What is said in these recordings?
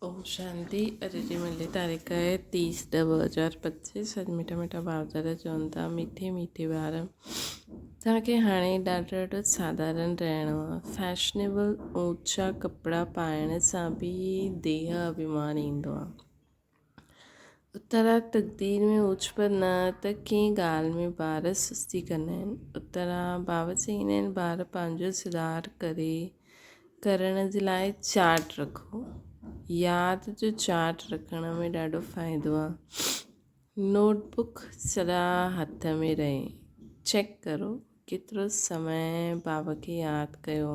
ओम शांति। अरे मिले तारीख़ है 30/10/2025। अॼु मिठा मिठा भावदार चवनि था मीठे मीठे ॿार तव्हांखे हाणे ॾाढो साधारण रहणो आहे। फैशनेबल ऊचा कपिड़ा पाइण सां बि देह अभिमान ईंदो आहे। उतरा तक़दीर में ऊचपन न त कंहिं ॻाल्हि में ॿार सुस्ती कंदा आहिनि। उतरा बाबा चईंदा आहिनि ॿार पंहिंजो सुधार करण जे लाइ चार्ट रखो। यादि जो चार्ट रखण में ॾाढो फ़ाइदो आहे। नोटबुक सदा हथ में रहे। चेक करो केतिरो समय बाबा खे यादि कयो।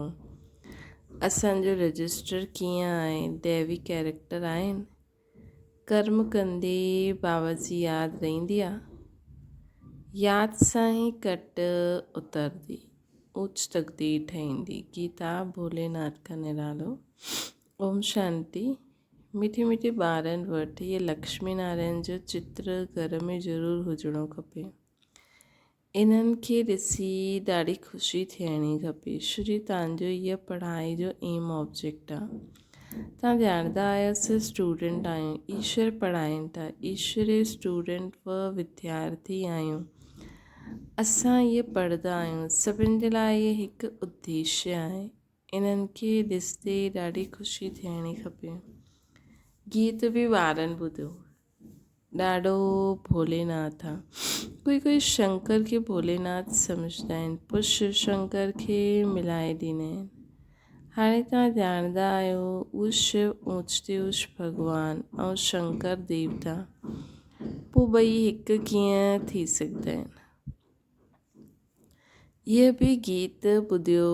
असांजो रजिस्टर कीअं आहे? दैवी कैरेक्टर आहिनि। कर्म कंदे बाबा जी यादि रहंदी आहे। यादि सां ई कट उतरंदी, ऊच तक़दीर ठहींदी। गीता भोलेनाथ का निरालो। ओम शांति। मीठे मीठे ॿारनि वटि इहे लक्ष्मी नारायण जो चित्र घर में ज़रूरु हुजणो खपे। इन्हनि खे ॾिसी ॾाढी ख़ुशी थियणी खपे। श्री तव्हांजो इहा पढ़ाई जो एम ऑब्जेक्ट आहे। तव्हां ॼाणंदा आहियो स्टूडेंट आहियूं, ईश्वर पढ़ाइनि था। ईश्वर स्टूडेंट व विद्यार्थी आहियूं। असां इहे पढ़ंदा आहियूं। सभिनि जे लाइ इहे हिकु उद्देश्य आहे। इन्हनि खे ॾिसंदे ॾाढी ख़ुशी थियणी खपे। गीत बि ॿारनि ॿुधियो, ॾाढो भोलेनाथ आहे। कोई शंकर खे भोलेनाथ सम्झंदा आहिनि, पोइ शिव शंकर खे मिलाए ॾींदा आहिनि। हाणे तव्हां ॼाणंदा आहियो उहो शिव ऊच ते ऊच भॻवानु ऐं शंकर देवता, पोइ ॿई हिकु कीअं थी सघंदा आहिनि। इहे बि गीत ॿुधियो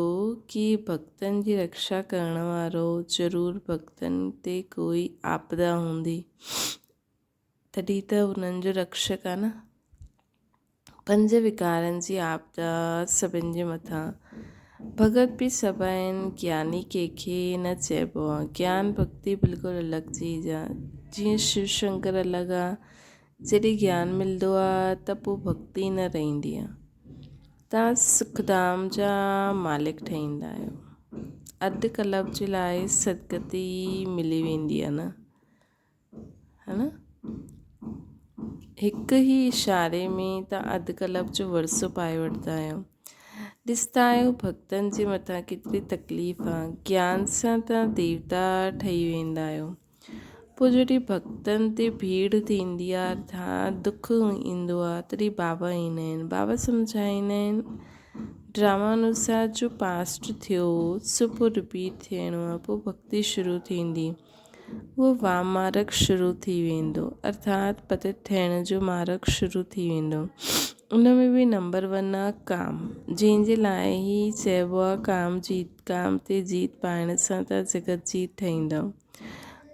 कि भक्तनि जी रक्षा करण वारो ज़रूरु भक्तनि ते कोई आपदा हूंदी, तॾहिं त उन्हनि जो रक्षक आहे न। 5 विकारनि जी आपदा सभिनि जे मथां। भगत बि सभु आहिनि, ज्ञानी कंहिंखे न चइबो आहे। ज्ञान भक्ति बिल्कुलु अलॻि चीज़ आहे। जीअं शिव शंकर अलॻि आहे, जॾहिं ज्ञान मिलंदो आहे त पोइ भक्ति न रहंदी आहे। तव्हां सुखधाम जा मालिक ठहींदा आहियो। अधु कलाक जे लाइ सदगति मिली वेंदी आहे न, है न। हिकु ई इशारे में तव्हां अधु कलाक जो वरसो पाए वठंदा आहियो। ॾिसंदा आहियो भक्तनि जे मथां केतिरी तकलीफ़ आहे। ज्ञान सां तव्हां देवता ठही वेंदा आहियो। पोइ जॾहिं भक्तनि ते भीड़ थींदी आहे, दुख ईंदो आहे, तॾहिं बाबा ईंदा आहिनि। बाबा सम्झाईंदा आहिनि ड्रामा अनुसार जो पास्ट थियो सो पोइ रिपीट थियणो आहे। पोइ भक्ति शुरू थींदी, उहो वाम मार्ग शुरू थी वेंदो, अर्थात पतित थियण जो मार्ग शुरू थी वेंदो। उन में बि नंबर 1 आहे काम, जंहिंजे लाइ ई चइबो आहे काम ते जीत पाइण सां त जगत जीत ठहींदो।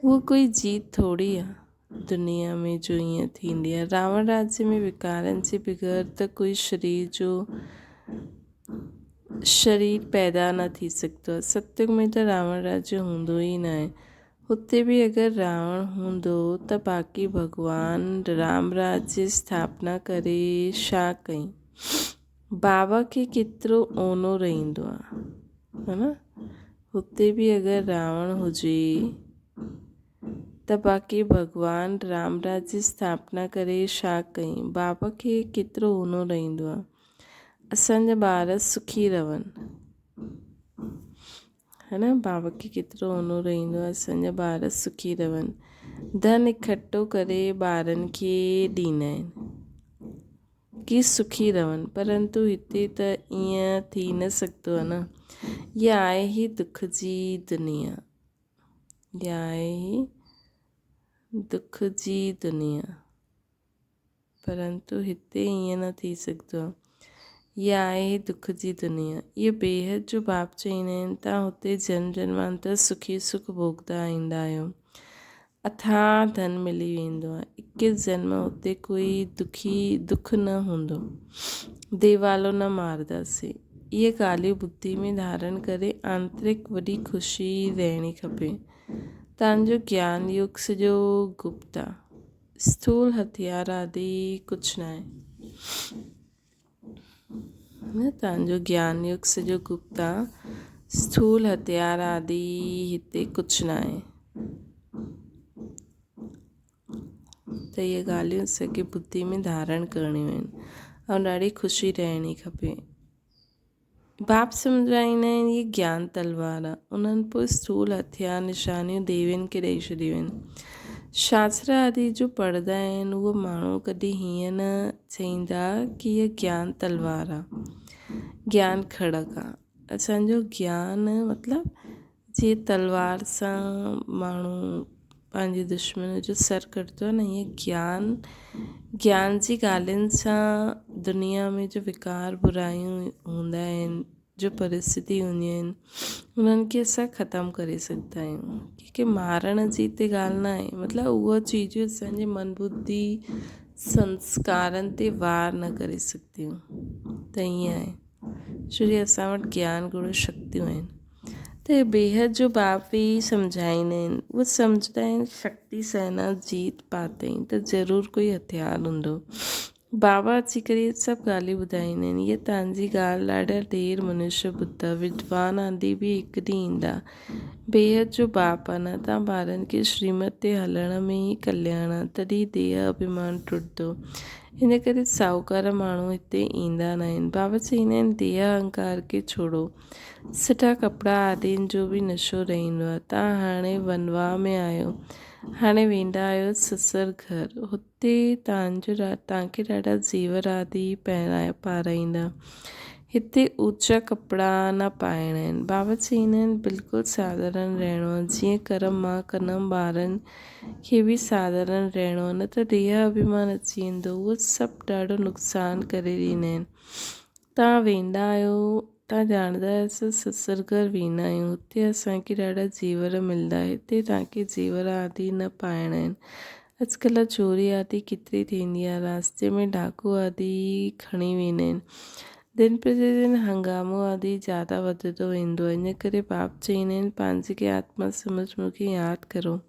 उहो कोई जीत थोरी आहे दुनिया में जो ईअं थींदी आहे। रावण राज्य में विकारनि जे बग़ैर त कोई शरीर पैदा न थी सघंदो आहे। सत्युग में त रावण राज्य हूंदो ई न आहे। हुते बि अगरि रावण हूंदो त बाक़ी भॻवानु राम राज्य स्थापना करे छा कई। बाबा खे केतिरो ओनो रहंदो आहे, है न। हुते बि अगरि रावण हुजे त बाक़ी भॻवानु राम राज्य स्थापना करे छा कई। बाबा खे केतिरो ओनो रहंदो आहे असांजा ॿार सुखी रहनि, है न। बाबा खे केतिरो ओनो रहंदो आहे असांजा ॿार सुखी रहनि। धन इकठो करे ॿारनि खे ॾींदा आहिनि कि सुखी रहनि, परंतु हिते त ईअं थी न सघंदो आहे न। इहा आहे ई दुख जी दुनिया, इहा आहे ई दुख जी दुनिया, परंतु हिते ईअं न थी सघंदो आहे। इहा आहे दुख जी दुनिया। इहे बेहद जो बाप चईंदा आहिनि तव्हां हुते जन्म जन्मांतर सुखी सुख भोगदा ईंदा आहियो। अथाह धन मिली वेंदो आहे। 21 जन्म हुते कोई दुख न हूंदो। देवालो न मारदासीं। इहे ॻाल्हियूं बुद्धि में धारण करे आंतरिक वॾी ख़ुशी रहणी खपे। तव्हांजो ज्ञान युग सॼो गुप्त आहे। स्थूल हथियार आदि कुझु न आहे न। तव्हांजो ज्ञान युग सॼो गुप्त आहे। स्थूल हथियार आदि हिते कुझु न आहे। त इहे ॻाल्हियूं असांखे बुद्धि में धारण करणियूं आहिनि ऐं ॾाढी ख़ुशी रहणी खपे। बाप सम्झाईंदा आहिनि, इहे ज्ञान तलवार आहे। उन्हनि पोइ स्थूल हथियार निशानियूं देवियुनि खे ॾेई छॾियूं आहिनि। शास्त्र आदि जो पढ़ंदा आहिनि उहो माण्हू कॾहिं हीअं न चईंदा की हीअ ज्ञान तलवार आहे, ज्ञान खड़क आहे। असांजो ज्ञान मतिलबु जीअं तलवार सां माण्हू पंहिंजे दुश्मन जो सर कटंदो आहे न, हीअं ज्ञान जी ॻाल्हियुनि सां दुनिया में जो विकार बुरायूं हूंदा आहिनि, जो परिस्थिति हूंदियूं आहिनि, उन्हनि खे असां ख़तमु करे सघंदा आहियूं। कंहिंखे मारण जी हिते ॻाल्हि न आहे, मतिलबु उहा चीजूं असांजे मन बुद्धि संस्कारनि ते वार न करे सघंदियूं। त ईअं आहे छो जो असां वटि ज्ञान गुण शक्तियूं आहिनि। त बेहद जो बाप बि सम्झाईंदा आहिनि, उहे सम्झंदा आहिनि शक्ति सेना जीत पातई त ज़रूरु कोई हथियार हूंदो। बाबा अची करे इहे सभु ॻाल्हियूं ॿुधाईंदा आहिनि। इहा तव्हांजी ॻाल्हि ॾाढा ढेर मनुष्य ॿुधा, विद्वान आदि बि हिकु ॾींहुं ईंदा। बेहद जो बाप आहे न, तव्हां ॿारनि खे श्रीमत ते हलण में ई कल्याण आहे, तॾहिं देह अभिमान टुटंदो। इन करे साहूकार माण्हू हिते ईंदा न आहिनि। बाबा चईंदा आहिनि देह अहंकार खे छोड़ो, सुठा कपिड़ा आदिनि जो बि नशो रहंदो आहे। तव्हां हाणे वनवाह में आहियो, हाणे वेंदा आहियो ससुर घर, हुते तव्हांखे ॾाढा ज़ेवर आदि पाराईंदा। हिते ऊचा कपिड़ा न पाइणा आहिनि। बाबा चईंदा आहिनि बिल्कुलु साधारण रहणो आहे, जीअं कर्म मां कंदमि ॿारनि खे बि साधारण रहणो आहे, न त देह अभिमान अची वेंदो। उहो सभु ॾाढो नुक़सानु करे ॾींदा आहिनि। तव्हां वेंदा आहियो, तव्हां ॼाणंदा आहियो असां ससुर घर वेंदा आहियूं, हुते असांखे ॾाढा ज़ेवर मिलंदा। हिते तव्हांखे ज़ेवर आदि न पाइणा आहिनि। अॼुकल्ह चोरी आदि केतिरी थींदी आहे, रास्ते में डाकू आदि खणी वेंदा आहिनि। दिन प्रतिदिन हंगामो आदि ज़्यादा वधंदो वेंदो आहे। इन करे बाप चईंदा आहिनि पंहिंजे खे आत्मा सम्झ मूंखे यादि करो।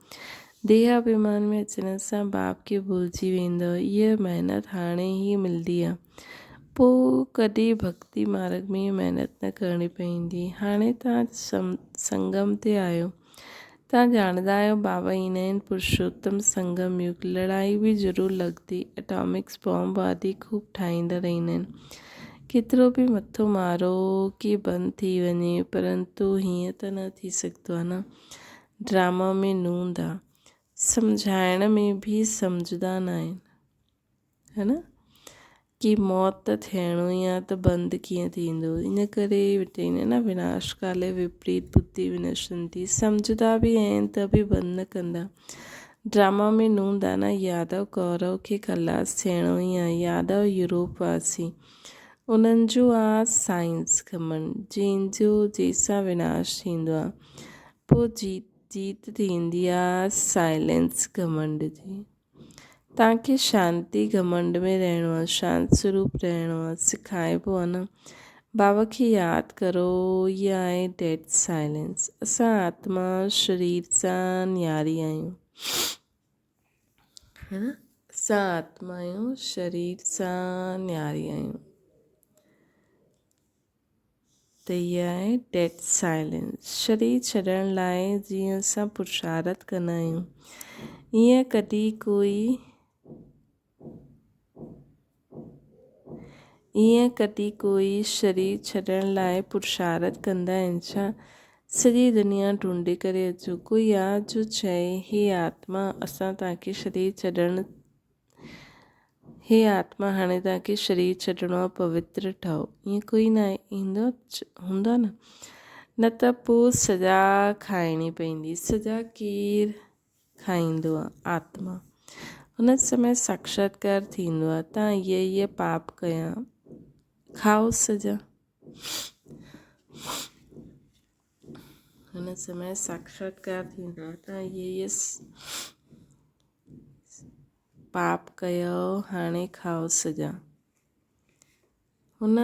देह अभिमान में अचण सां बाप खे भुलिजी वेंदव। इहा महिनत हाणे ई मिलंदी आहे, पोइ कॾहिं भक्ति मार्ग में महिनत न करणी पवंदी। हाणे तव्हां संगम ते आहियो, तव्हां ॼाणंदा आहियो बाबा ईंदा आहिनि पुरुषोत्तम संगम युग। लड़ाई बि ज़रूरु लॻंदी, एटॉमिक्स बॉम्ब आदि ख़ूब ठाहींदा रहंदा आहिनि। केतिरो बि मथो मारो कि बंदि थी वञे, परंतु हीअं त न थी सघंदो आहे न। ड्रामा में नूंद आहे, सम्झाइण में बि सम्झंदा न आहिनि, है न, कि मौत त थियणो ई आहे त बंदि कीअं थींदो। इन करे चईंदा आहिनि न विनाश काले विपरीत बुद्धि विनशंती। सम्झंदा बि आहिनि त बि बंदि न कंदा। ड्रामा में नूंद आहे न। यादव कौरव खे खलास थियणो ई आहे। यादव यूरोप वासी, उन्हनि जो आहे साइंस घमंड, जंहिंसां विनाश थींदो आहे। पोइ जीत थींदी आहे साइलेंस घमंड जी। तव्हांखे शांती घमंड में रहणो आहे, शांत स्वरूप रहणो आहे, सिखाइबो आहे न। बाबा खे यादि करो, इहा आहे डेड साइलेंस। असां आत्मा शरीर सां न्यारी आहियूं, है न, असां आत्मा आहियूं, शरीर सां न्यारी आहियूं। त इहा आहे डेड साइलेंस। शरीर छॾण लाइ जीअं असां पुरुषारथ कंदा आहियूं, ईअं कॾहिं कोई शरीर छॾण लाइ पुरुषारथ कंदा आहिनि छा? सॼी दुनिया ढूंढे करे अचो, कोई आहे जो चए हे आत्मा असां तव्हांखे शरीर छॾण, हे आत्मा हाणे तव्हांखे शरीर छॾिणो आहे, पवित्र ठहो। ईअं कोई न हूंदो न। न त पोइ सजा खाइणी पवंदी। सजा केरु खाईंदो आहे? आत्मा। हुन समय साक्षात्कार थींदो आहे, तव्हां इहे पाप कया, खाओ सजा। हुन समय साक्षात्कार थींदो आहे, तव्हां इहे पाप कयो, हाणे खाओ सजा। हुन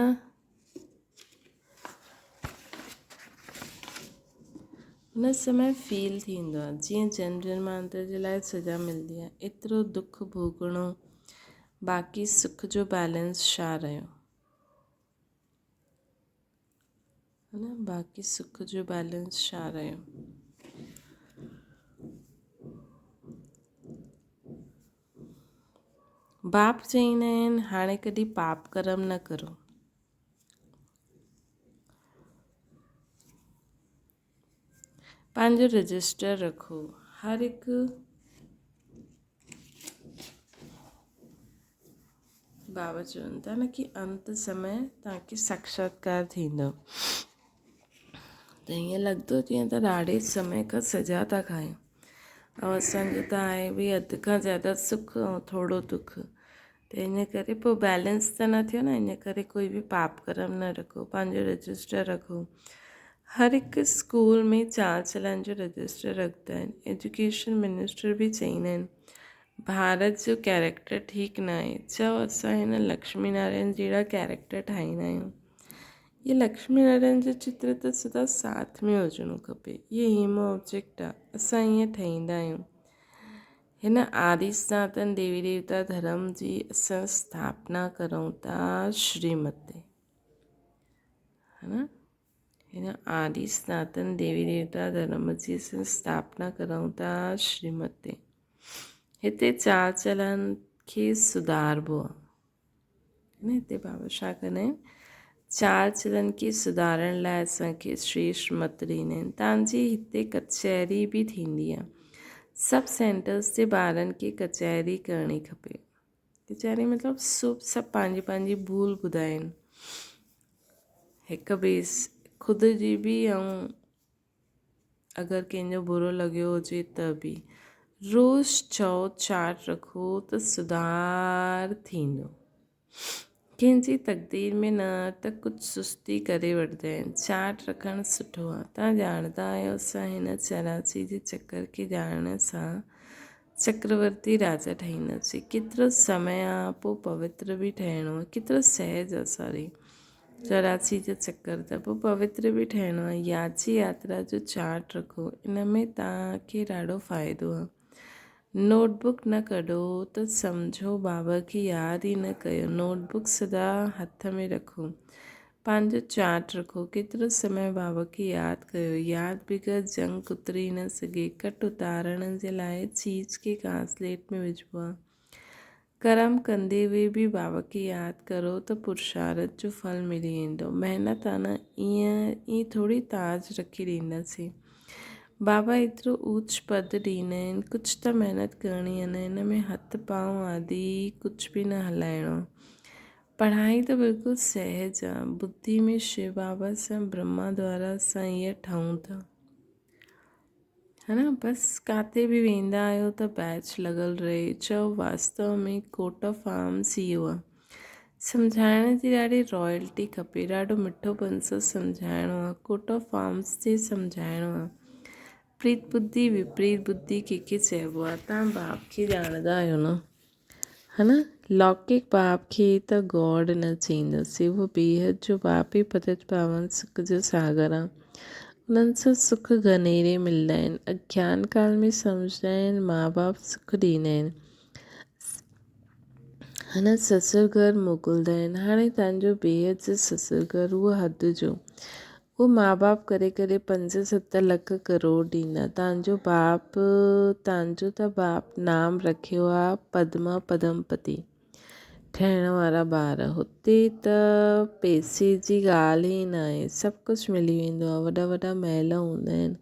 समय फील थींदो आहे जीअं जन्म जन्मांतर जे लाइ सजा मिलंदी आहे। एतिरो दुख भोगणो, बाक़ी सुख जो बैलेंस छा रहियो, है न, बाक़ी सुख जो बैलेंस छा रहियो। बाप चईंदा आहिनि हाणे कॾहिं पाप कर्म न करो। पंहिंजो रजिस्टर रखो। हर हिकु बाबा चवनि था न कि अंत समय तव्हांखे साक्षात्कार थींदो। त ईअं लॻंदो जीअं त ॾाढे समय खां सजा था खायूं ऐं असांजो त आहे बि अधु खां ज़्यादा सुख ऐं थोरो दुख। त इन करे पोइ बैलेंस त न थियो न। इन करे कोई बि पाप कर्म न रखो, पंहिंजो रजिस्टर रखो। हर हिकु स्कूल में चाल चलन जो रजिस्टर रखंदा आहिनि। एजुकेशन मिनिस्टर बि चईंदा आहिनि भारत जो कैरेक्टर ठीकु न आहे, चओ असां हिन लक्ष्मी नारायण जहिड़ा कैरेक्टर ठाहींदा आहियूं। ये लक्ष्मी नारायण जो चित्र त सदा साथ में हुजणो खपे। ये एम ऑब्जेक्ट आहे, असां ईअं ठाहींदा आहियूं। हिन आदि सनातन देवी देवता धर्म जी असां स्थापना करूं था श्रीमत ते, है न। हिन आदि सनातन देवी देवता धर्म जी असां स्थापना करूं था श्रीमत ते। हिते चाल चलन खे सुधारबो आहे। हिते बाबा छा कंदा आहिनि, चाल चलन खे सुधारण लाइ असांखे श्रेष्ठ मत ॾींदा आहिनि। तव्हांजी हिते कचहरी बि थींदी आहे। सभु सेंटर्स ते ॿारनि खे कचहरी करणी खपे। कचहरी मतिलबु सभु पंहिंजी पंहिंजी भूल ॿुधाइनि हिकु ॿिए ख़ुदि जी बि, ऐं अगरि कंहिंजो बुरो लॻियो हुजे त बि। रोज़ चओ चाट रखो त सुधार थींदो। कंहिंजी तक़दीर में न त कुझु सुस्ती करे वठंदा आहिनि। चाट रखणु सुठो आहे। तव्हां ॼाणंदा आहियो असां हिन 84 जे चक्कर खे ॼाणण सां चक्रवर्ती राजा ठाहींदासीं। केतिरो समय आहे, पोइ पवित्र बि ठहिणो आहे। केतिरो सहज आहे, सॉरी 84 जो चक्कर त पोइ पवित्र बि ठहिणो आहे। याद जी यात्रा जो चार्ट रखो, इन में तव्हांखे ॾाढो फ़ाइदो आहे। नोटबुक न कढो त सम्झो बाबा खे यादि ई न कयो। नोटबुक सदा हथ में रखो। पंहिंजो चार्ट रखो, केतिरो समय बाबा खे यादि कयो। यादि बग़ैर जंग कुतरी न सघे। कट उतारण जे लाइ चीज़ खे कांस्लेट में विझिबो आहे। कर्म कंदे हुए बि बाबा खे यादि करो त पुरुषार्थ जो फल मिली वेंदो। महिनत आहे न, ईअं थोरी ताज रखी ॾींदासीं। बाबा एतिरो ऊच पद ॾींदा आहिनि, कुझु त महिनत करणी आहे न। हिन में हथ पांव आदि कुझु बि न हलाइणो। पढ़ाई त बिल्कुलु सहज आहे। बुद्धि में शिव बाबा सां ब्रह्मा द्वारा असां ईअं ठहूं था, है न। बसि काथे बि वेंदा आहियो त बैच लॻल रहे। चओ वास्तव में कोट ऑफ आर्म्स इहो आहे। सम्झाइण जी ॾाढी रॉयल्टी खपे। ॾाढो मिठोपन सां सम्झाइणो आहे। कोट ऑफ आर्म्स ते सम्झाइणो आहे। प्रीत बुद्धि विपरीत बुद्धि कंहिंखे चइबो आहे, तव्हां बाप खे ॼाणंदा आहियो न, है न। लौकिक बाप खे त गॉड न चईंदासीं। उहो बेहद जो बाप ई पतित पावन सुख जो सागर आहे। उन्हनि सां सुख घनेरे मिलंदा आहिनि। अज्ञान काल में सम्झंदा आहिनि माउ बाप सुख ॾींदा आहिनि, है न। ससुर घर मोकिलींदा आहिनि। हाणे तव्हांजो बेहद जो ससुर घर उहो हद जो, उहो माउ बाप करे करे 5-7 लख करोड़ ॾींदा। तव्हांजो त बाप नाम रखियो आहे पद्मा पदमपति, ठहिण वारा ॿार। हुते त पैसे जी ॻाल्हि ई न आहे, सभु कुझु मिली वेंदो आहे। वॾा वॾा महल हूंदा आहिनि।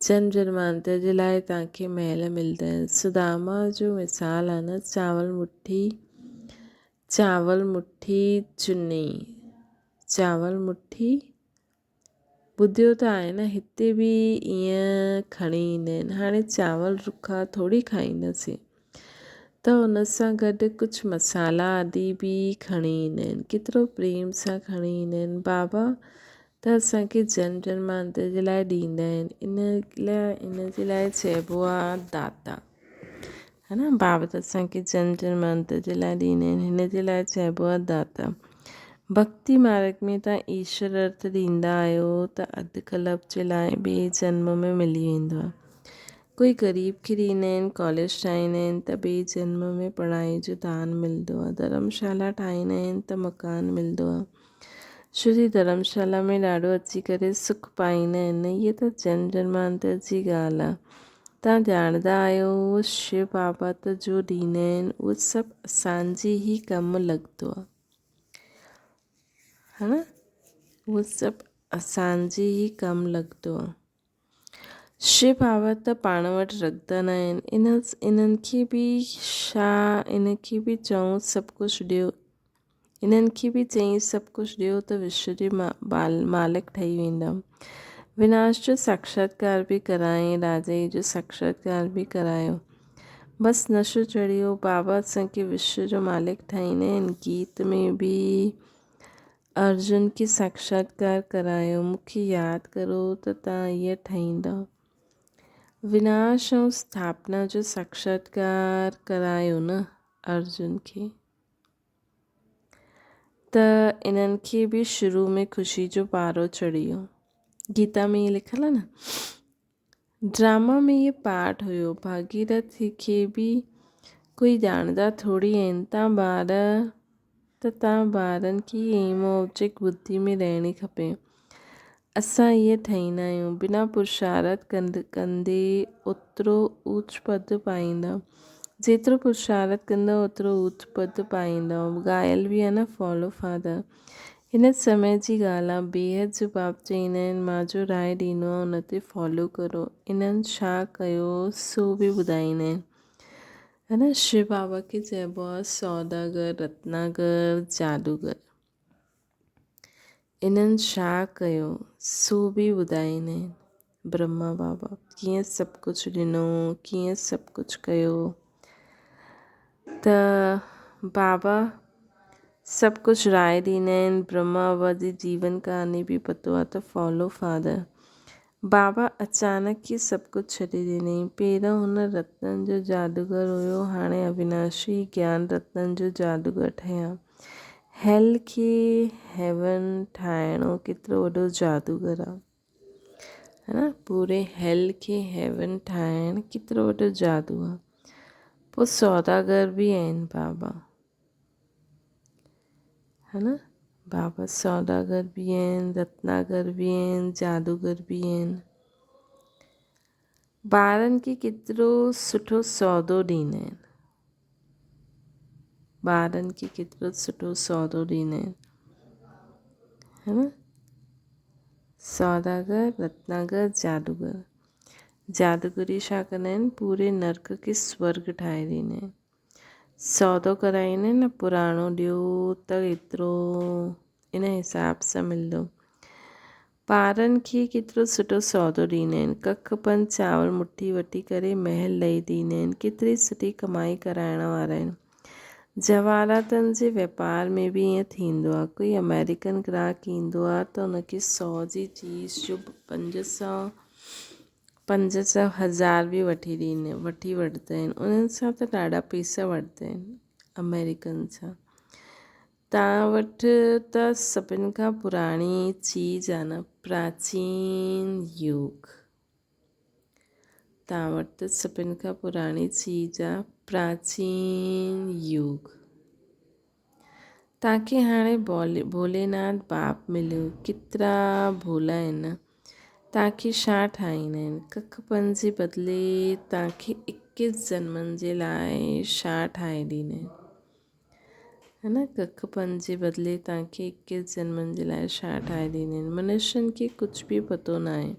जन्म जन्मांतर जे लाइ तव्हांखे महल मिलंदा आहिनि। सुदामा जो मिसाल आहे न, चावल मुठी ॿुधियो त आहे न। हिते बि ईअं खणी ईंदा आहिनि। हाणे चांवर रुखा थोरी खाईंदासीं, त हुन सां गॾु कुझु मसाला आदि बि खणी ईंदा आहिनि। केतिरो प्रेम सां खणी ईंदा आहिनि। बाबा त असांखे जन्म जन्मांतर जे लाइ ॾींदा आहिनि। इन जे लाइ चइबो आहे दाता, है न। बाबा त असांखे जन्म जन्मांतर जे लाइ ॾींदा आहिनि, हिन जे लाइ चइबो आहे दाता। भक्ति मार्ग में तव्हां ईश्वर अर्थ ॾींदा आहियो त अधु कल्प जे लाइ ॿिए जन्म में मिली वेंदो आहे। कोई ग़रीब खे ॾींदा आहिनि, कॉलेज ठाहींदा आहिनि त ॿिए जन्म में पढ़ाई जो दान मिलंदो आहे। धर्मशाला ठाहींदा आहिनि त मकान मिलंदो आहे। श्री धर्मशाला में ॾाढो अची करे सुख पाईंदा आहिनि। इहे त जन्म जन्मांतर जी ॻाल्हि आहे। तव्हां ॼाणंदा आहियो शिव बाबा त जो ॾींदा आहिनि उहो सभु असांजे ई कमु लॻंदो आहे, है न, उहो सभु असांजे ई कमु लॻंदो आहे। शिव बाबा त पाण वटि रखंदा न आहिनि, इन्हनि खे बि छा, इनखे बि चऊं सभु कुझु ॾियो, इन्हनि खे बि चई सभु कुझु ॾियो त विश्व जे मालिक ठही वेंदा। विनाश जो साक्षात्कार बि करायईं, राजा जो साक्षात्कार बि करायो, बसि नशो चढ़ी वियो। बाबा असांखे विश्व जो मालिक ठाहींदा आहिनि। गीत में बि अर्जुन खे साक्षात्कार करायो, मूंखे यादि करो त तव्हां ईअं ठहींदा। विनाश ऐं स्थापना जो साक्षात्कार करायो न अर्जुन खे, त इन्हनि खे बि शुरू में ख़ुशी जो पारो चढ़ी वियो। गीता में इहे लिखियलु आहे न। ड्रामा में इहे पार्ट हुयो, भागीरथ खे बि कोई ॼाणंदा थोरी आहिनि। तव्हां ॿारनि खे एम ऑब्जेक्ट बुद्धि में रहणी खपे। असां इहे ठाहींदा आहियूं, बिना पुरुषार्थ कंदे ओतिरो ऊच पद पाईंदा, जेतिरो पुरुषार्थ कंदा ओतिरो ऊच पद पाईंदा। ॻायल बि आहे न, फॉलो फादर। हिन समय जी ॻाल्हि आहे, बेहद जो बाप चईंदा आहिनि, मां जो राय ॾींदो आहे उन ते फॉलो करो। इन्हनि छा कयो सो बि ॿुधाईंदा आहिनि, है न। शिव बाबा खे चइबो आहे सौदागर, रत्नागर, जादूगर। इन्हनि छा कयो सो बि ॿुधाईंदा आहिनि। ब्रह्मा बाबा कीअं सभु कुझु ॾिनो, कीअं सभु कुझु कयो। त बाबा सभु कुझु राय ॾींदा आहिनि। ब्रह्मा बाबा जी जीवन कहानी बि पतो आहे त फॉलो फादर। बाबा अचानक ई सभु कुझु छॾे ॾिनई। पहिरियों हुन रत्ननि जो जादूगर हुयो, हाणे अविनाशी ज्ञान रत्ननि जो जादूगर ठहिया। हेल खे हेवन ठाहिणो केतिरो वॾो जादूगर आहे, है न। पूरे हेल खे हेवन ठाहिणु केतिरो वॾो जादू आहे। पोइ सौदागर बि आहिनि बाबा, है न। बाबा सौदागर बि आहिनि, रत्नागर बि आहिनि, जादूगर बि आहिनि। ॿारनि खे केतिरो सुठो सौदो ॾींदा आहिनि, ॿारनि खे केतिरो सुठो सौदो ॾींदा आहिनि, है न। सौदागर, रत्नागर, जादूगर। जादूगरी छा कंदा आहिनि, पूरे नर्क खे स्वर्ग ठाहे ॾींदा आहिनि। सौदो कराईंदा आहिनि न, पुराणो ॾियो त एतिरो इन हिसाब सां मिलंदो। ॿारनि खे केतिरो सुठो सौदो ॾींदा आहिनि। कख पन चांवर मुठी वठी करे महल ॾेई ॾींदा आहिनि। केतिरी सुठी कमाई कराइण वारा आहिनि। जवाहरातनि जे वापार में बि ईअं थींदो आहे। कोई अमेरिकन ग्राहक ईंदो आहे त उनखे 100 जी चीज़ जो 500 1000 बि वठी वठंदा आहिनि। उन्हनि सां त ॾाढा पैसा वठंदा आहिनि अमेरिकन सां। तव्हां वटि त सभिनि खां पुराणी चीज़ आहे न, प्राचीन युग। तव्हां वटि त सभिनि खां पुराणी चीज़ आहे प्राचीन युग। तव्हांखे हाणे भोलेनाथ बाप मिलियो, केतिरा भोला आहिनि। तव्हांखे छा ठाहींदा आहिनि, कख पन जे बदिले तव्हांखे 21 जन्मनि जे लाइ छा ठाहे ॾींदा आहिनि, है न। कख पन जे बदिले तव्हांखे 21 जन्मनि जे लाइ छा ठाहे ॾींदा आहिनि। मनुष्यनि खे कुझु बि पतो न आहे।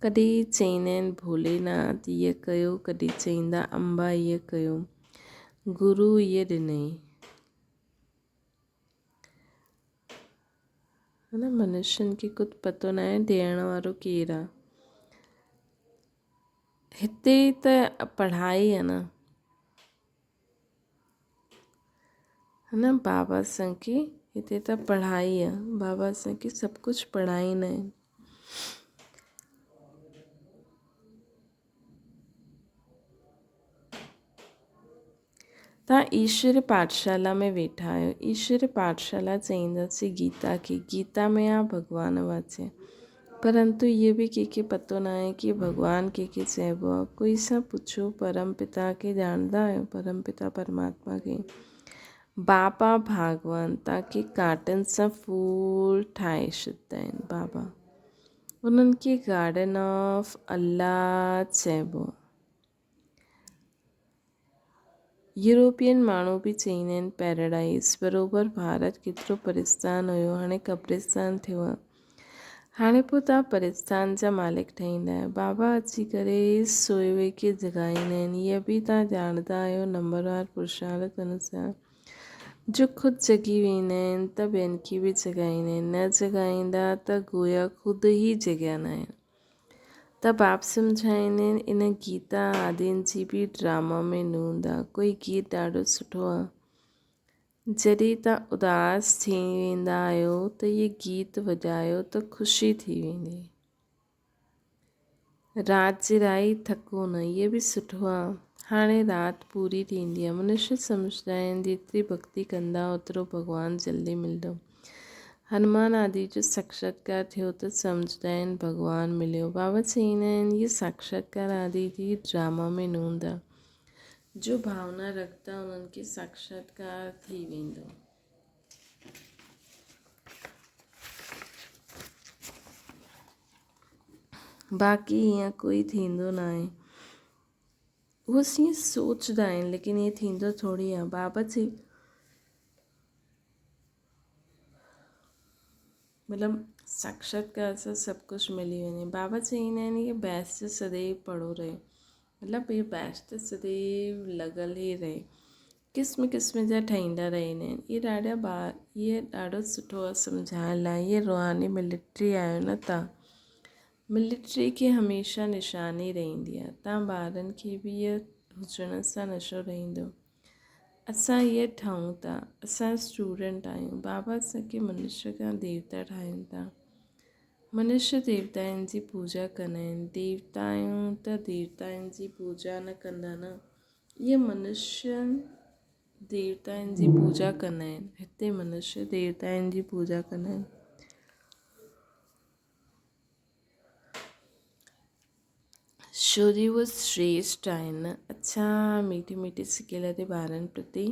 कॾहिं चईंदा आहिनि भोलेनाथ ईअं कयो, कॾहिं चईंदा अम्बा ईअं कयो, गुरू ईअं ॾिनई, है न। मनुष्यनि खे कुझु पतो न आहे ॾियण वारो केरु आहे। हिते त पढ़ाई आहे न, है न। बाबा असांखे हिते त पढ़ाई आहे। बाबा असांखे सभु कुझु पढ़ाईंदा आहिनि। तव्हां ईश्वर पाठशाला में वेठा आहियो। ईश्वर पाठशाला चईंदासीं गीता खे। गीता में आहे भॻवानु वाचे, परंतु इहो बि कंहिंखे पतो न आहे कि भॻवानु कंहिंखे चइबो आहे। कोई सां पुछो परम पिता खे ॼाणंदा आहियो, परम पिता परमात्मा खे। बाबा भागवान तव्हांखे काटन सां फूल ठाहे छॾींदा आहिनि बाबा। उन्हनि खे गार्डन ऑफ अल्लाह चइबो आहे। यूरोपियन माण्हू बि चईंदा आहिनि पैराडाइज़ बराबरि भारत केतिरो परेशान हुयो, हाणे कब्रिस्तान थियो आहे। हाणे पोइ तव्हां परेशान जा मालिक ठहींदा आहियो। बाबा अची करे सोए वे खे जगाईंदा आहिनि। हीअ बि तव्हां ॼाणंदा आहियो नंबरवार पुरुषार्थ अनुसार जो ख़ुदि जगी वेंदा आहिनि त ॿियनि खे बि जगाईंदा आहिनि, न जगाईंदा त गोया ख़ुदि ई जॻंदा आहिनि। त बाप सम्झाईंदा आहिनि इन गीता आदिन जी बि ड्रामा में नूंद आहे। कोई गीत ॾाढो सुठो आहे, जॾहिं तव्हां उदास थी वेंदा आहियो त इहे गीत वॼायो त ख़ुशी थी वेंदी। राति जी राही थको न, इहे बि सुठो आहे। हाणे राति पूरी थींदी आहे, मनुष्य सम्झंदा आहिनि जेतिरी भक्ति कंदा ओतिरो भॻवानु जल्दी मिलंदो। हनुमान आदि जो साक्षात्कार थियो त सम्झंदा आहिनि भॻवानु मिलियो। बाबा चईंदा आहिनि इहे साक्षात्कार आदि जी ड्रामा में नूंद आहे। जो भावना रखंदा उन्हनि खे साक्षात्कार थी वेंदो। बाक़ी हीअं कोई थींदो न आहे। उहो ईअं सोचंदा आहिनि लेकिन ईअं थींदो थोरी आहे। बाबा चई मतिलबु साक्षात्कार सां सभु कुझु मिली वञे। बाबा चईंदा आहिनि इहे बैस त सदैव पढ़ो रहे, मतिलबु इहे बैच त सदैव लॻल ई रहे, क़िस्म क़िस्म जा ठहींदा रहंदा आहिनि। इहे ॾाढो सुठो आहे सम्झाइण लाइ। इहे रुहानी मिलिट्री आहियो न तव्हां, मिलिट्री खे हमेशह निशानी रहंदी आहे। तव्हां ॿारनि खे बि इहा हुजण सां नशो रहंदो। असां इहे ठहूं था, असां स्टूडेंट आहियूं। बाबा असांखे मनुष्य खां देवता ठाहिनि था। मनुष्य देवताउनि जी पूजा कंदा आहिनि, देवता आहियूं त देवताउनि जी पूजा न कंदा न। इहे मनुष्य देवताउनि जी पूजा कंदा आहिनि, हिते मनुष्य देवताउनि जी पूजा कंदा आहिनि। छो जो उहे श्रेष्ठ आहिनि। अच्छा मीठी मीठी सिकियल ते ॿारनि प्रति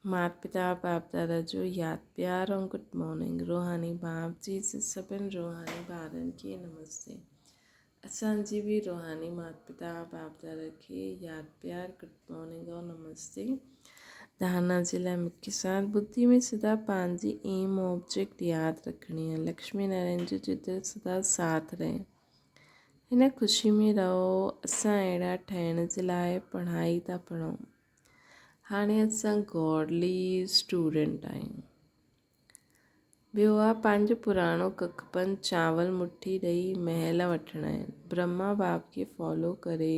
माता पिता बाप दादा जो यादि प्यार ऐं गुड मॉर्निंग। रूहानी बाप जी सभिनि रूहानी ॿारनि खे नमस्ते। असांजी बि रूहानी माता पिता बाप दादा खे यादि प्यार गुड मॉर्निंग ऐं नमस्ते। धारणा जे लाइ मुख्य सार बुद्धि में सदा पंहिंजी एम ऑब्जेक्ट यादि रखणी आहे। लक्ष्मी नारायण जो चित्र सदा साथ रहे, हिन ख़ुशी में रहो। असां अहिड़ा ठहिण जे लाइ पढ़ाई था पढ़ूं। हाणे असां गॉडली स्टूडेंट आहियूं। ॿियो आहे पंहिंजो पुराणो कखपन चावल मुठी ॾेई महल वठणा आहिनि। ब्रह्मा बाप खे फॉलो करे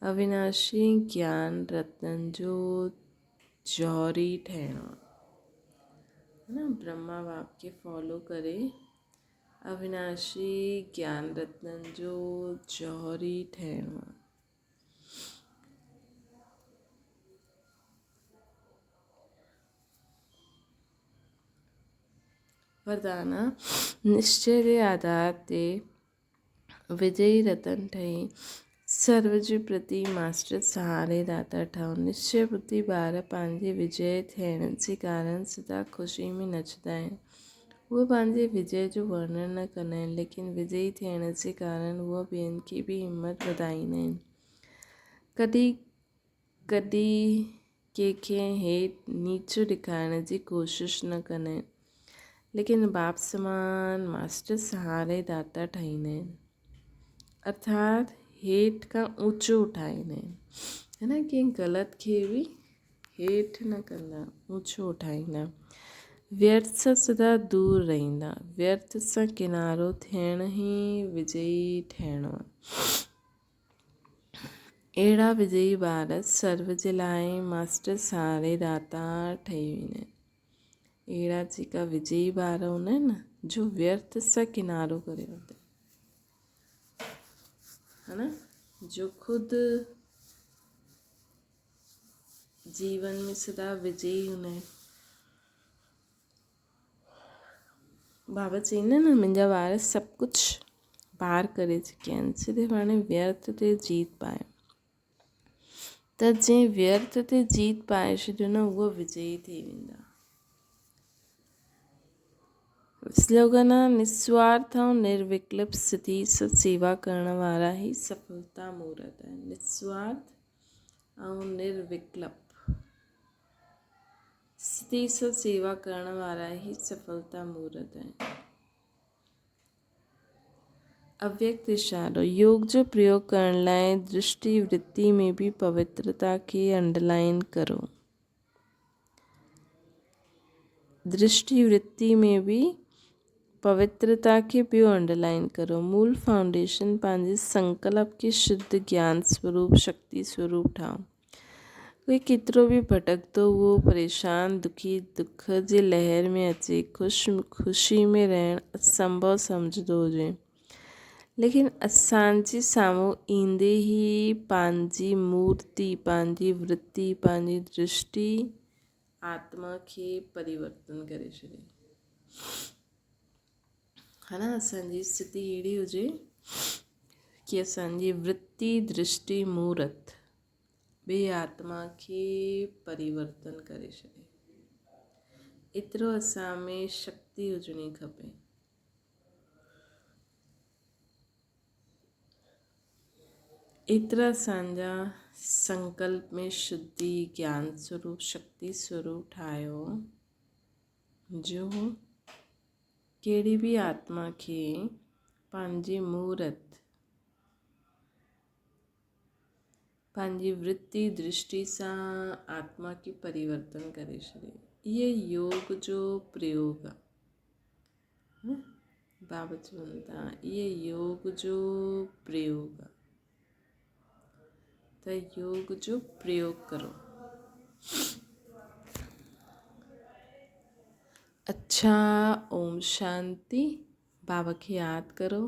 अविनाशी ज्ञान रत्न जो जौहरी ठहिणो आहे न। ब्रह्मा बाप खे फॉलो करे अविनाशी ज्ञान रत्न जो जौहरी ठहिणो आहे। वरदान निश्चय जे आधार ते विजयी रतन ठही सर्व जे प्रति मास्टर सहारे दाता ठहो। निश्चय बुद्धि ॿार पंहिंजे विजय थियण जे कारण सदा ख़ुशी में नचंदा आहिनि। उहे पंहिंजे विजय जो वर्णन न कंदा आहिनि, लेकिन विजयी थियण जे कारण उहे ॿियनि खे बि हिमत वधाईंदा आहिनि। कॾहिं कॾहिं कंहिंखे हेठि नीचो ॾेखारण जी कोशिशि न कंदा आहिनि, लेकिन बाप समान मास्टर सहारे दाता ठाहींदा आहिनि, अर्थात हेठि खां ऊचो उठाईंदा आहिनि। है न, कंहिं ग़लति खे बि हेठि न कंदा, ऊचो उठाईंदा। व्यर्थ सां सदा दूर रहंदा। व्यर्थ सां किनारो थियण ई विजयी ठहिणो आहे। अहिड़ा विजयी ॿार सर्व जे लाइ मास्टर सहारे दाता ठही वेंदा आहिनि। अहिड़ा जेका विजयी ॿार हूंदा आहिनि न, जो व्यर्थ सां किनारो करे वठंदा आहिनि, है न, जो ख़ुदि जीवन में सदा विजयी हूंदा आहिनि। बाबा चईंदा आहिनि न मुंहिंजा ॿार सभु कुझु पार करे चुकिया आहिनि, सिर्फ़ु हाणे व्यर्थ ते जीत पाए। त जंहिं व्यर्थ ते जीत पाए छॾियो न, उहो विजयी थी वेंदा। स्लोगन आहे निस्वार्थ ऐं निर्विकल्प स्थिति सां सेवा करण वारा ई सफलता मूर्त आहिनि। निस्वार्थ ऐं निर्विकल्प स्थिति सां सेवा करण वारा ही सफलता मूर्त आहिनि। अव्यक्त इशारो योग जो प्रयोग करण लाइ दृष्टि वृत्ति में भी पवित्रता खे अंडरलाइन करो। दृष्टि वृत्ति में भी पवित्रता खे पियो अंडरलाइन करो। मूल फाउंडेशन पंहिंजे संकल्प के शुद्ध ज्ञान स्वरूप शक्ति स्वरूप ठाहो। कोई केतिरो बि भटकंदो हुओ परेशान दुखी दुख जे लहर में अचे ख़ुशी में रहण असंभव सम्झंदो हुजे, लेकिन असांजे साम्हूं ईंदे ही पंहिंजी मूर्ति पंहिंजी वृत्ति पंहिंजी दृष्टि आत्मा खे परिवर्तन करे छॾे। है ना, असांजी स्थिति अहिड़ी हुजे कि असांजी वृत्ति दृष्टि मूर्त ॿिए आत्मा खे परिवर्तन करे छॾे। एतिरो असां में शक्ति हुजणी खपे। एतिरा असांजा संकल्प में शुद्धि ज्ञान स्वरूप शक्ति स्वरूप ठाहियो जो कहिड़ी बि आत्मा खे पंहिंजी मूर्त पंहिंजी वृत्ति दृष्टि सां आत्मा खे परिवर्तन करे छॾे। ये योग जो प्रयोग आहे। बाबा चवनि था ये योग जो प्रयोग आहे, त योग जो प्रयोग करो। अच्छा, ओम शांति। बाबा खे यादि करो।